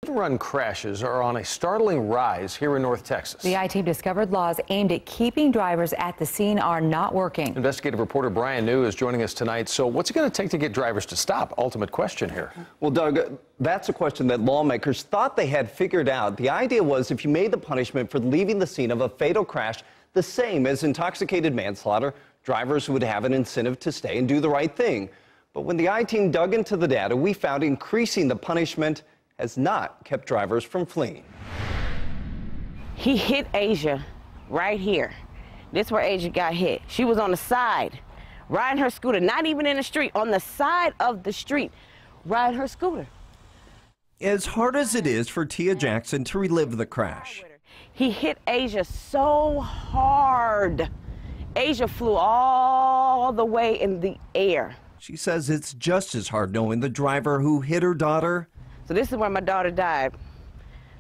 Hit-and-run crashes are on a startling rise here in North Texas. The I-Team discovered laws aimed at keeping drivers at the scene are not working. Investigative reporter Brian New is joining us tonight. So what's it going to take to get drivers to stop? Ultimate question here. Well, Doug, that's a question that lawmakers thought they had figured out. The idea was if you made the punishment for leaving the scene of a fatal crash the same as intoxicated manslaughter, drivers would have an incentive to stay and do the right thing. But when the I-Team dug into the data, we found increasing the punishment has not kept drivers from fleeing. He hit Asia right here. This is where Asia got hit. She was on the side, riding her scooter, not even in the street, on the side of the street, riding her scooter. As hard as it is for Tia Jackson to relive the crash, he hit Asia so hard. Asia flew all the way in the air. She says it's just as hard knowing the driver who hit her daughter. So this is where my daughter died,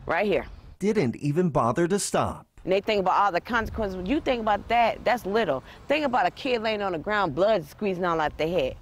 right here. Didn't even bother to stop. And they think about all the consequences. When you think about that, that's little. Think about a kid laying on the ground, blood squeezing all out their head.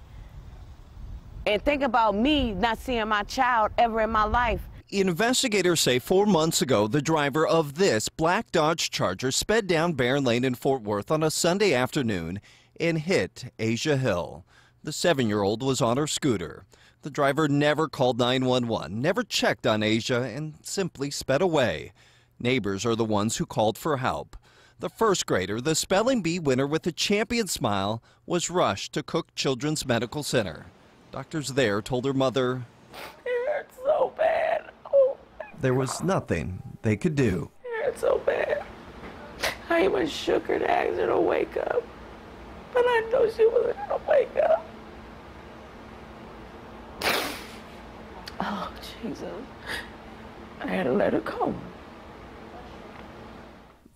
And think about me not seeing my child ever in my life. Investigators say 4 months ago, the driver of this black Dodge Charger sped down Barron Lane in Fort Worth on a Sunday afternoon and hit Asia Hill. The 7-year-old was on her scooter. The driver never called 911, never checked on Asia, and simply sped away. Neighbors are the ones who called for help. The first grader, the spelling bee winner with a champion smile, was rushed to Cook Children's Medical Center. Doctors there told her mother It hurts so bad. Oh, there was nothing they could do. it hurts so bad. I even shook her to ask her to wake up. But I know she wasn't going to wake up. Oh, Jesus. I had to let her go.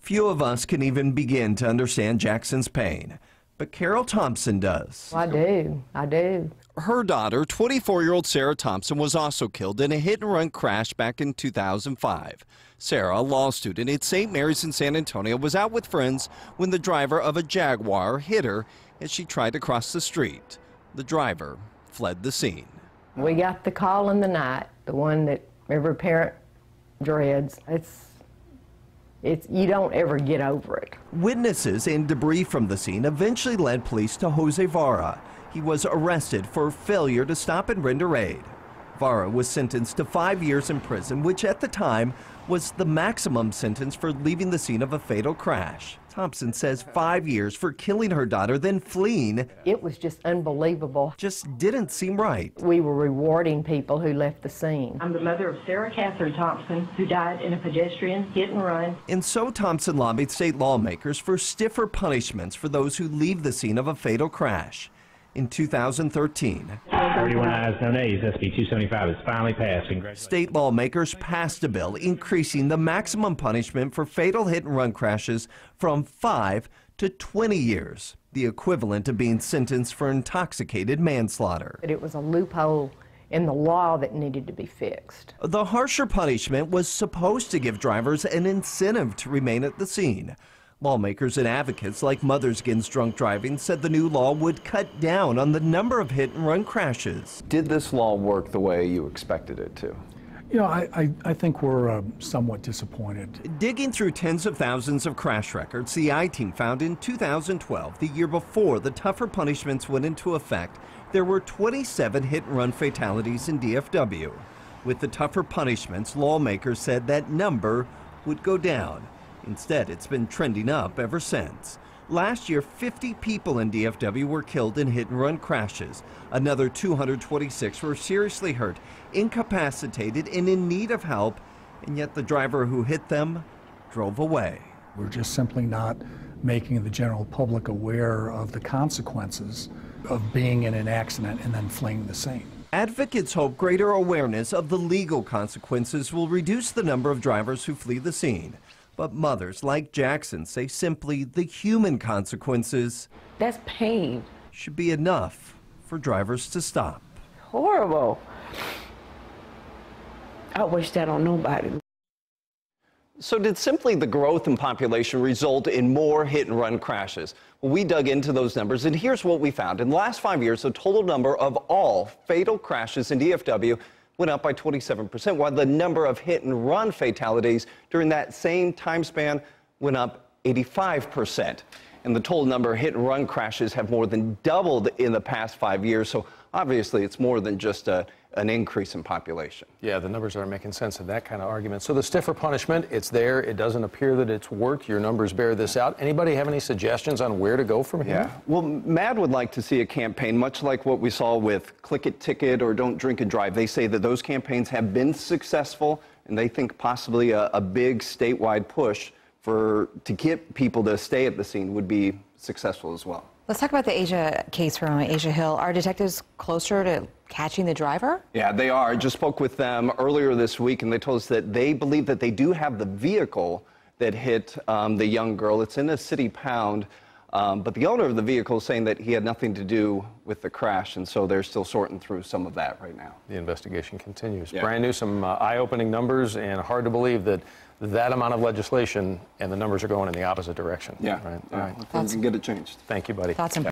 Few of us can even begin to understand Jackson's pain, but Carol Thompson does. I do. Her daughter, 24-year-old Sarah Thompson, was also killed in a hit-and-run crash back in 2005. Sarah, a law student at St. Mary's in San Antonio, was out with friends when the driver of a Jaguar hit her as she tried to cross the street. The driver fled the scene. We got the call in the night, the one that every parent dreads. It's you don't ever get over it. Witnesses and debris from the scene eventually led police to Jose Vara. He was arrested for failure to stop and render aid. Vara was sentenced to 5 years in prison, which at the time was the maximum sentence for leaving the scene of a fatal crash. Thompson says 5 years for killing her daughter, then fleeing. It was just unbelievable. Just didn't seem right. We were rewarding people who left the scene. I'm the mother of Sarah Catherine Thompson, who died in a pedestrian hit and run. And so Thompson lobbied state lawmakers for stiffer punishments for those who leave the scene of a fatal crash. In 2013, 31 ayes, no nays. SB 275 is finally passed. state lawmakers passed a bill increasing the maximum punishment for fatal hit-and-run crashes from 5 to 20 years, the equivalent of being sentenced for intoxicated manslaughter. But it was a loophole in the law that needed to be fixed. The harsher punishment was supposed to give drivers an incentive to remain at the scene. Lawmakers and advocates like Mothers Against Drunk Driving said the new law would cut down on the number of hit-and-run crashes. Did this law work the way you expected it to? You know, I think we're somewhat disappointed. Digging through tens of thousands of crash records, the I-Team found in 2012, the year before the tougher punishments went into effect, there were 27 hit-and-run fatalities in DFW. With the tougher punishments, lawmakers said that number would go down. Instead, it's been trending up ever since. Last year, 50 people in DFW were killed in hit-and-run crashes. Another 226 were seriously hurt, incapacitated, and in need of help, and yet the driver who hit them drove away. We're just simply not making the general public aware of the consequences of being in an accident and then fleeing the scene. Advocates hope greater awareness of the legal consequences will reduce the number of drivers who flee the scene. But mothers like Jackson say simply the human consequences That's pain. should be enough for drivers to stop. Horrible. I wish that on nobody. So did simply the growth in population result in more hit-and-run crashes? Well, we dug into those numbers, and here's what we found. In the last 5 years, the total number of all fatal crashes in DFW went up by 27%, while the number of hit-and-run fatalities during that same time span went up 85%. And the total number of hit-and-run crashes have more than doubled in the past 5 years. So obviously, it's more than just an increase in population. Yeah, the numbers aren't making sense of that kind of argument. So the stiffer punishment, it's there. It doesn't appear that it's worked. Your numbers bear this out. Anybody have any suggestions on where to go from here? Yeah. Well, MADD would like to see a campaign much like what we saw with Click It Ticket or Don't Drink and Drive. They say that those campaigns have been successful, and they think possibly a big statewide push to get people to stay at the scene would be successful as well. Let's talk about the Asia case for a moment, Asia Hill. Are detectives closer to catching the driver? Yeah, they are. I just spoke with them earlier this week, and they told us that they believe that they do have the vehicle that hit the young girl. It's in a city pound, but the owner of the vehicle is saying that he had nothing to do with the crash, and so they're still sorting through some of that right now. The investigation continues. Yeah. Brian Newsome, eye-opening numbers, and hard to believe that that amount of legislation and the numbers are going in the opposite direction. Yeah. Right. All right. We can get it changed. Thank you, buddy. Thoughts and